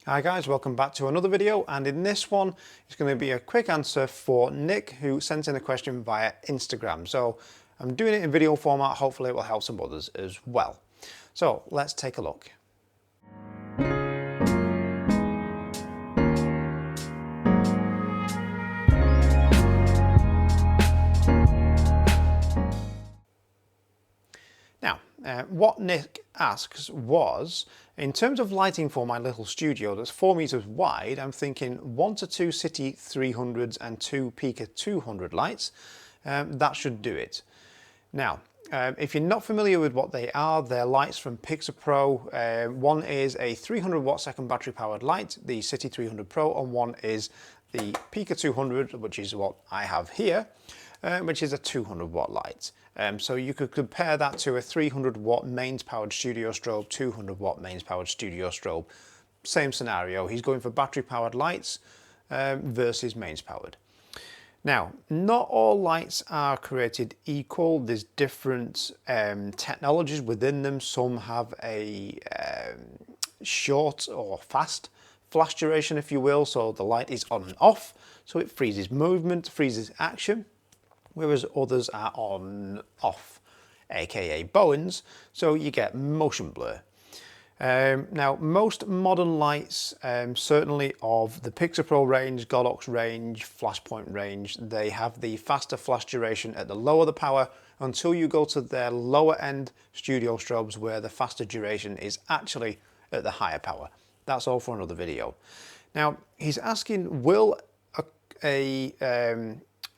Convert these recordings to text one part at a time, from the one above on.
Hi guys, welcome back to another video, and in this one it's going to be a quick answer for Nick, who sent in a question via Instagram. So I'm doing it in video format, hopefully it will help some others as well. So let's take a look. Now, what Nick asks was, in terms of lighting for my little studio that's 4 meters wide, I'm thinking 1 to 2 City 300s and 2 Pika 200 lights. That should do it. Now, if you're not familiar with what they are, they're lights from Pixapro. One is a 300 watt second battery powered light, the City 300 Pro, and one is the Pika 200, which is what I have here, which is a 200 watt light. So you could compare that to a 300 watt mains powered studio strobe, 200 watt mains powered studio strobe. Same scenario, he's going for battery powered lights versus mains powered. Now, not all lights are created equal. There's different technologies within them. Some have a short or fast flash duration, if you will, so the light is on and off, so it freezes movement, freezes action, whereas others are on off, aka Bowens, so you get motion blur. Now, most modern lights, certainly of the Pixapro range, Godox range, Flashpoint range, they have the faster flash duration at the lower the power until you go to their lower end studio strobes where the faster duration is actually at the higher power. That's all for another video. Now, he's asking, will a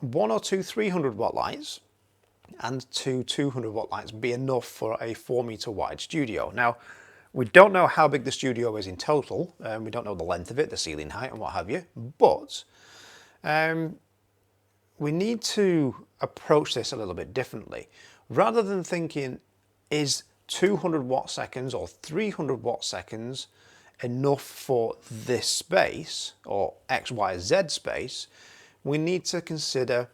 1 or 2 300 watt lights and 2 200 watt lights be enough for a 4 meter wide studio? Now, we don't know how big the studio is in total. We don't know the length of it, the ceiling height and what have you, but we need to approach this a little bit differently. Rather than thinking, is 200 watt seconds or 300 watt seconds enough for this space or XYZ space, we need to consider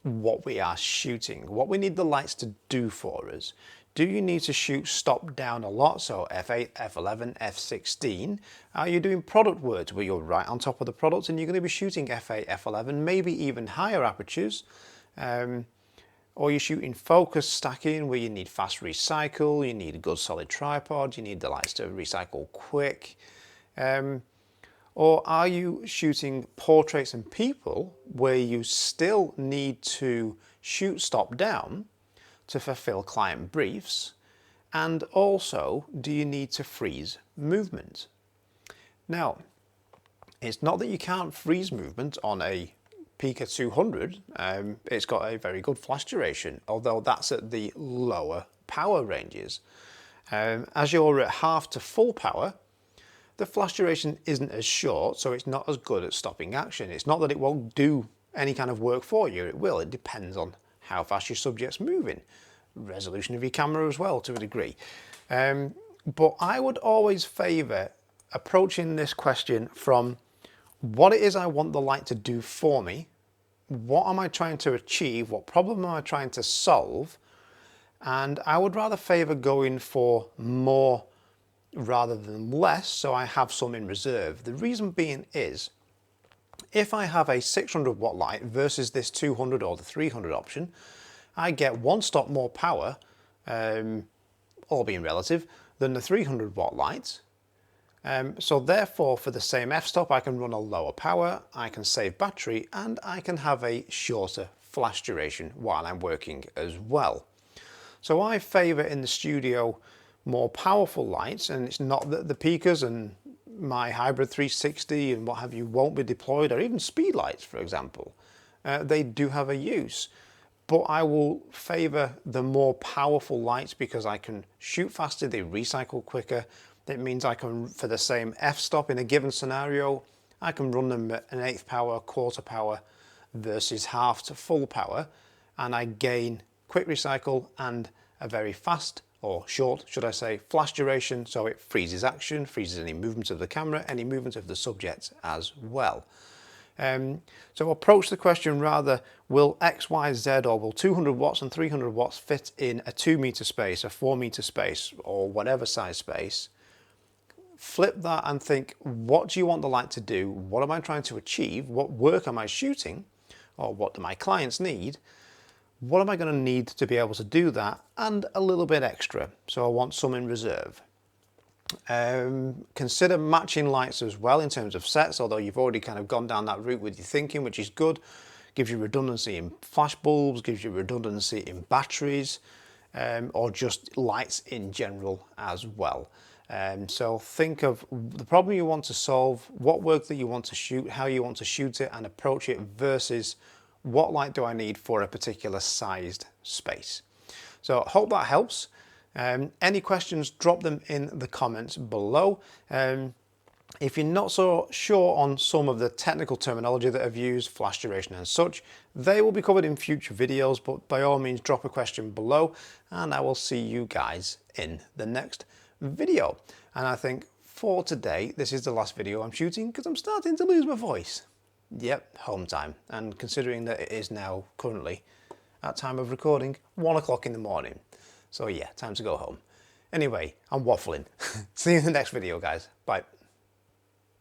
what we are shooting, what we need the lights to do for us. Do you need to shoot stop down a lot, so f8, f11, f16? Are you doing product work where you're right on top of the product and you're going to be shooting f8, f11, maybe even higher apertures? Or you're shooting focus stacking where you need fast recycle, you need a good solid tripod, you need the lights to recycle quick. Or are you shooting portraits and people where you still need to shoot stop down to fulfill client briefs? And also, do you need to freeze movement? Now, it's not that you can't freeze movement on a Pika 200. It's got a very good flash duration, although that's at the lower power ranges. As you're at half to full power, the flash duration isn't as short, so it's not as good at stopping action. It's not that it won't do any kind of work for you, it will. It depends on how fast your subject's moving. Resolution of your camera as well, to a degree. But I would always favour approaching this question from what it is I want the light to do for me, what am I trying to achieve, what problem am I trying to solve, and I would rather favour going for more rather than less, so I have some in reserve. The reason being is, if I have a 600 watt light versus this 200 or the 300 option, I get one stop more power, all being relative, than the 300 watt light. So therefore, for the same f-stop, I can run a lower power, I can save battery, and I can have a shorter flash duration while I'm working as well. So I favour in the studio more powerful lights, and it's not that the Pikas and my hybrid 360 and what have you won't be deployed, or even speed lights, for example. They do have a use, but I will favour the more powerful lights because I can shoot faster, they recycle quicker. That means I can, for the same f-stop in a given scenario, I can run them at an eighth power, quarter power versus half to full power, and I gain quick recycle and a very fast, or short, should I say, flash duration, so it freezes action, freezes any movement of the camera, any movement of the subject as well. So approach the question rather, will X, Y, Z, or will 200 watts and 300 watts fit in a 2 meter space, a 4 meter space, or whatever size space? flip that and think, what do you want the light to do? What am I trying to achieve? What work am I shooting? Or what do my clients need? What am I going to need to be able to do that? And a little bit extra. So I want some in reserve. Consider matching lights as well in terms of sets, although you've already kind of gone down that route with your thinking, which is good. Gives you redundancy in flash bulbs, gives you redundancy in batteries, or just lights in general as well. So think of the problem you want to solve, what work that you want to shoot, how you want to shoot it and approach it versus what light do I need for a particular sized space. So I hope that helps. Any questions, drop them in the comments below. If you're not so sure on some of the technical terminology that I've used, flash duration and such, they will be covered in future videos, but by all means drop a question below and I will see you guys in the next video. And I think for today, this is the last video I'm shooting because I'm starting to lose my voice. Yep, home time. And considering that it is now currently, at time of recording, 1 o'clock in the morning. So yeah, time to go home. Anyway, I'm waffling. See you in the next video, guys. Bye.